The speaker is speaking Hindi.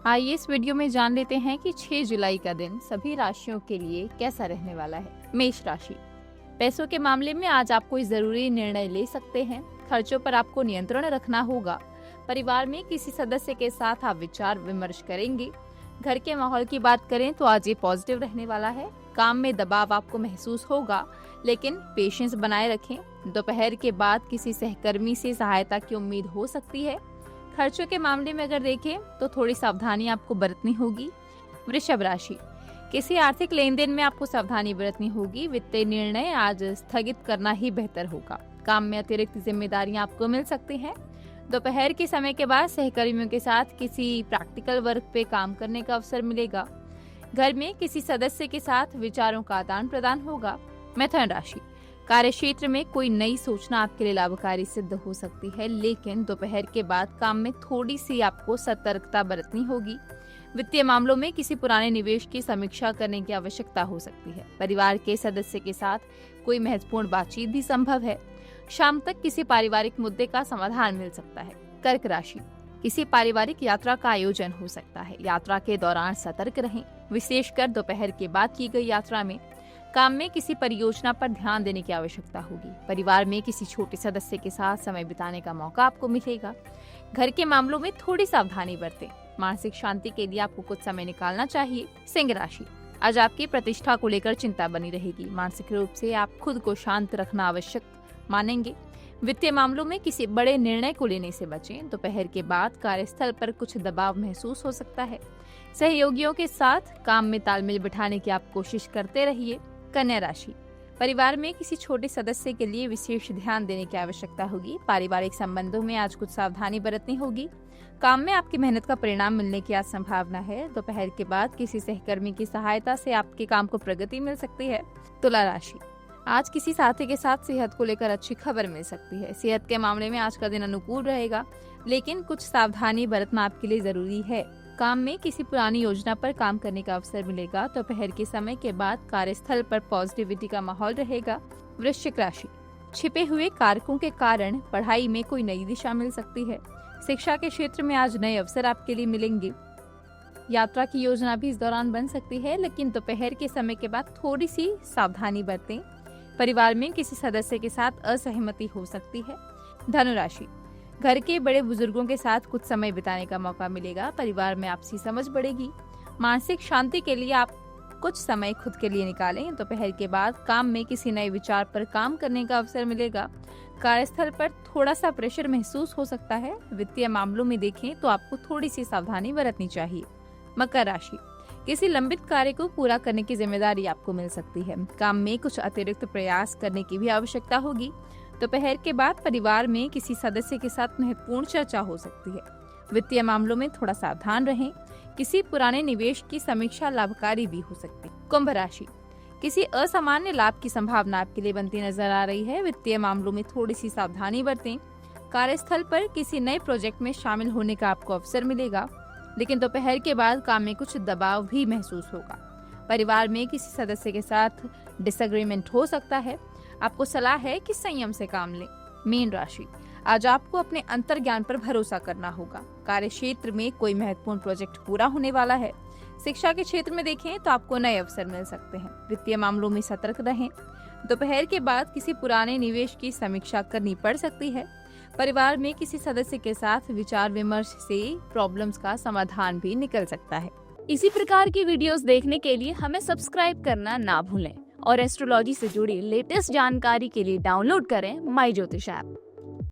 आइए इस वीडियो में जान लेते हैं कि 6 जुलाई का दिन सभी राशियों के लिए कैसा रहने वाला है। मेष राशि, पैसों के मामले में आज आप कोई जरूरी निर्णय ले सकते हैं। खर्चों पर आपको नियंत्रण रखना होगा। परिवार में किसी सदस्य के साथ आप विचार विमर्श करेंगे। घर के माहौल की बात करें तो आज ये पॉजिटिव रहने वाला है। काम में दबाव आपको महसूस होगा, लेकिन पेशेंस बनाए रखें। दोपहर के बाद किसी सहकर्मी से सहायता की उम्मीद हो सकती है। खर्चों के मामले में अगर देखें तो थोड़ी सावधानी आपको बरतनी होगी। वृषभ राशि, किसी आर्थिक लेन देन में आपको सावधानी बरतनी होगी। वित्तीय निर्णय आज स्थगित करना ही बेहतर होगा। काम में अतिरिक्त जिम्मेदारियां आपको मिल सकती हैं। दोपहर के समय के बाद सहकर्मियों के साथ किसी प्रैक्टिकल वर्क पे काम करने का अवसर मिलेगा। घर में किसी सदस्य के साथ विचारों का आदान प्रदान होगा। मिथुन राशि, कार्य क्षेत्र में कोई नई सूचना आपके लिए लाभकारी सिद्ध हो सकती है, लेकिन दोपहर के बाद काम में थोड़ी सी आपको सतर्कता बरतनी होगी। वित्तीय मामलों में किसी पुराने निवेश की समीक्षा करने की आवश्यकता हो सकती है। परिवार के सदस्य के साथ कोई महत्वपूर्ण बातचीत भी संभव है। शाम तक किसी पारिवारिक मुद्दे का समाधान मिल सकता है। कर्क राशि, किसी पारिवारिक यात्रा का आयोजन हो सकता है। यात्रा के दौरान सतर्क रहें, विशेषकर दोपहर के बाद की गई यात्रा में। काम में किसी परियोजना पर ध्यान देने की आवश्यकता होगी। परिवार में किसी छोटे सदस्य के साथ समय बिताने का मौका आपको मिलेगा। घर के मामलों में थोड़ी सावधानी बरतें। मानसिक शांति के लिए आपको कुछ समय निकालना चाहिए। सिंह राशि, आज आपकी प्रतिष्ठा को लेकर चिंता बनी रहेगी। मानसिक रूप से आप खुद को शांत रखना आवश्यक मानेंगे। वित्तीय मामलों में किसी बड़े निर्णय को लेने से बचें। दोपहर के बाद कार्यस्थल पर कुछ दबाव महसूस हो सकता है। सहयोगियों के साथ काम में तालमेल बिठाने की आप कोशिश करते रहिए। कन्या राशि, परिवार में किसी छोटे सदस्य के लिए विशेष ध्यान देने की आवश्यकता होगी। पारिवारिक संबंधों में आज कुछ सावधानी बरतनी होगी। काम में आपकी मेहनत का परिणाम मिलने की आज संभावना है। दोपहर के बाद किसी सहकर्मी की सहायता से आपके काम को प्रगति मिल सकती है। तुला राशि, आज किसी साथी के साथ सेहत को लेकर अच्छी खबर मिल सकती है। सेहत के मामले में आज का दिन अनुकूल रहेगा, लेकिन कुछ सावधानी बरतना आपके लिए जरूरी है। काम में किसी पुरानी योजना पर काम करने का अवसर मिलेगा। दोपहर के समय के बाद कार्यस्थल पर पॉजिटिविटी का माहौल रहेगा। वृश्चिक राशि, छिपे हुए कारकों के कारण पढ़ाई में कोई नई दिशा मिल सकती है। शिक्षा के क्षेत्र में आज नए अवसर आपके लिए मिलेंगे। यात्रा की योजना भी इस दौरान बन सकती है, लेकिन दोपहर के समय के बाद थोड़ी सी सावधानी बरतें। परिवार में किसी सदस्य के साथ असहमति हो सकती है। धनु राशि, घर के बड़े बुजुर्गों के साथ कुछ समय बिताने का मौका मिलेगा। परिवार में आपसी समझ बढ़ेगी। मानसिक शांति के लिए आप कुछ समय खुद के लिए निकालें। दोपहर के बाद काम में किसी नए विचार पर काम करने का अवसर मिलेगा। कार्यस्थल पर थोड़ा सा प्रेशर महसूस हो सकता है। वित्तीय मामलों में देखें तो आपको थोड़ी सी सावधानी बरतनी चाहिए। मकर राशि, किसी लंबित कार्य को पूरा करने की जिम्मेदारी आपको मिल सकती है। काम में कुछ अतिरिक्त प्रयास करने की भी आवश्यकता होगी। दोपहर के बाद परिवार में किसी सदस्य के साथ महत्वपूर्ण चर्चा हो सकती है। वित्तीय मामलों में थोड़ा सावधान रहें। किसी पुराने निवेश की समीक्षा लाभकारी भी हो सकती है। कुंभ राशि, किसी असामान्य लाभ की संभावना आपके लिए बनती नजर आ रही है। वित्तीय मामलों में थोड़ी सी सावधानी बरतें। कार्यस्थल पर किसी नए प्रोजेक्ट में शामिल होने का आपको अवसर मिलेगा, लेकिन दोपहर के बाद काम में कुछ दबाव भी महसूस होगा। परिवार में किसी सदस्य के साथ डिसएग्रीमेंट हो सकता है। आपको सलाह है कि संयम से काम लें। मीन राशि, आज आपको अपने अंतर्ज्ञान पर भरोसा करना होगा। कार्य क्षेत्र में कोई महत्वपूर्ण प्रोजेक्ट पूरा होने वाला है। शिक्षा के क्षेत्र में देखें तो आपको नए अवसर मिल सकते हैं। वित्तीय मामलों में सतर्क रहें। दोपहर के बाद किसी पुराने निवेश की समीक्षा करनी पड़ सकती है। परिवार में किसी सदस्य के साथ विचार विमर्श से प्रॉब्लम्स का समाधान भी निकल सकता है। इसी प्रकार की वीडियोस देखने के लिए हमें सब्सक्राइब करना ना भूलें और एस्ट्रोलॉजी से जुड़ी लेटेस्ट जानकारी के लिए डाउनलोड करें माई ज्योतिष ऐप।